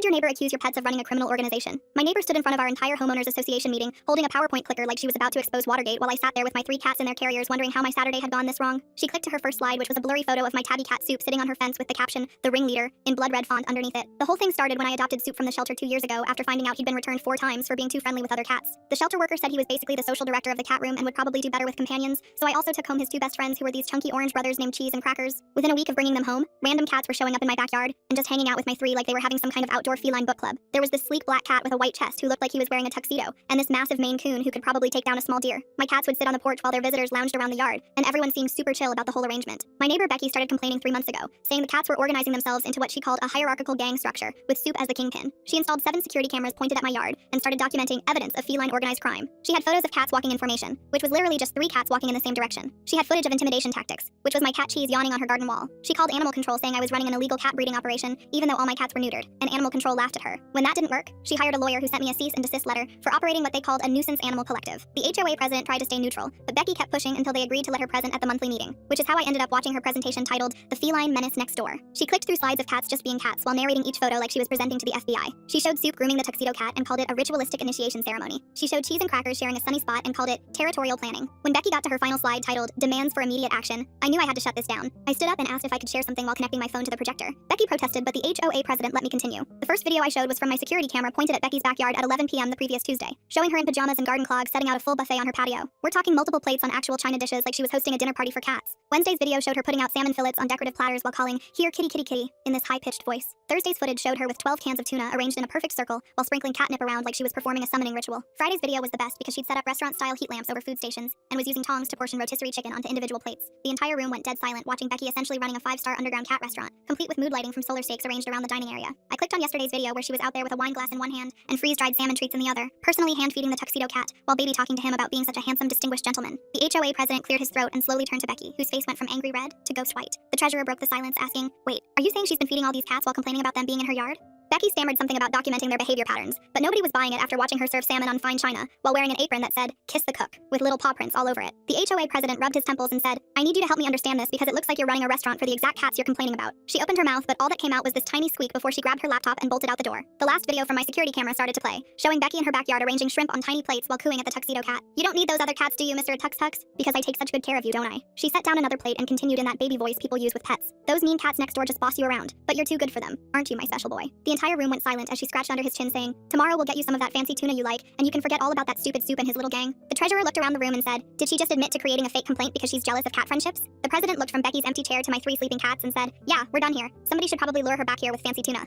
your neighbor accuse your pets of running a criminal organization? My neighbor stood in front of our entire homeowners association meeting, holding a PowerPoint clicker like she was about to expose Watergate while I sat there with my 3 cats in their carriers wondering how my Saturday had gone this wrong. She clicked to her first slide, which was a blurry photo of my tabby cat Soup sitting on her fence with the caption, "The Ringleader," in blood red font underneath it. The whole thing started when I adopted Soup from the shelter 2 years ago after finding out he'd been returned 4 times for being too friendly with other cats. The shelter worker said he was basically the social director of the cat room and would probably do better with companions, so I also took home his 2 best friends who were these chunky orange brothers named Cheese and Crackers. Within a week of bringing them home, random cats were showing up in my backyard and just hanging out with my 3 like they were having some kind of outdoor feline book club. There was this sleek black cat with a white chest who looked like he was wearing a tuxedo, and this massive Maine Coon who could probably take down a small deer. My cats would sit on the porch while their visitors lounged around the yard, and everyone seemed super chill about the whole arrangement. My neighbor Becky started complaining 3 months ago, saying the cats were organizing themselves into what she called a hierarchical gang structure, with Soup as the kingpin. She installed 7 security cameras pointed at my yard and started documenting evidence of feline organized crime. She had photos of cats walking in formation, which was literally just 3 cats walking in the same direction. She had footage of intimidation tactics, which was my cat Cheese yawning on her garden wall. She called animal control saying I was running an illegal cat breeding operation, even though all my cats were neutered, and animal control laughed at her. When that didn't work, she hired a lawyer who sent me a cease and desist letter for operating what they called a nuisance animal collective. The HOA president tried to stay neutral, but Becky kept pushing until they agreed to let her present at the monthly meeting, which is how I ended up watching her presentation titled The Feline Menace Next Door. She clicked through slides of cats just being cats while narrating each photo like she was presenting to the FBI. She showed Soup grooming the tuxedo cat and called it a ritualistic initiation ceremony. She showed Cheese and Crackers sharing a sunny spot and called it territorial planning. When Becky got to her final slide titled Demands for Immediate Action, I knew I had to shut this down. I stood up and asked if I could share something while connecting my phone to the projector. Becky protested, but the HOA president let me continue. The first video I showed was from my security camera pointed at Becky's backyard at 11 p.m. the previous Tuesday, showing her in pajamas and garden clogs setting out a full buffet on her patio. We're talking multiple plates on actual china dishes like she was hosting a dinner party for cats. Wednesday's video showed her putting out salmon fillets on decorative platters while calling, "Here, kitty, kitty, kitty," in this high-pitched voice. Thursday's footage showed her with 12 cans of tuna arranged in a perfect circle while sprinkling catnip around like she was performing a summoning ritual. Friday's video was the best because she'd set up restaurant-style heat lamps over food stations and was using tongs to portion rotisserie chicken onto individual plates. The entire room went dead silent watching Becky essentially running a 5-star underground cat restaurant, complete with mood lighting from solar stakes arranged around the dining area. I clicked on yesterday's video where she was out there with a wine glass in one hand and freeze-dried salmon treats in the other, personally hand-feeding the tuxedo cat while baby talking to him about being such a handsome, distinguished gentleman. The HOA president cleared his throat and slowly turned to Becky, whose face went from angry red to ghost white. The treasurer broke the silence, asking, "Wait, are you saying she's been feeding all these cats while complaining about them being in her yard?" Becky stammered something about documenting their behavior patterns, but nobody was buying it after watching her serve salmon on fine china while wearing an apron that said, "Kiss the cook," with little paw prints all over it. The HOA president rubbed his temples and said, "I need you to help me understand this because it looks like you're running a restaurant for the exact cats you're complaining about." She opened her mouth, but all that came out was this tiny squeak before she grabbed her laptop and bolted out the door. The last video from my security camera started to play, showing Becky in her backyard arranging shrimp on tiny plates while cooing at the tuxedo cat. "You don't need those other cats, do you, Mr. Tux Tux? Because I take such good care of you, don't I?" She set down another plate and continued in that baby voice people use with pets. "Those mean cats next door just boss you around, but you're too good for them, aren't you, my special boy?" The entire room went silent as she scratched under his chin saying, "Tomorrow we'll get you some of that fancy tuna you like, and you can forget all about that stupid Soup and his little gang." The treasurer looked around the room and said, "Did she just admit to creating a fake complaint because she's jealous of cat friendships?" The president looked from Becky's empty chair to my 3 sleeping cats and said, "Yeah, we're done here. Somebody should probably lure her back here with fancy tuna."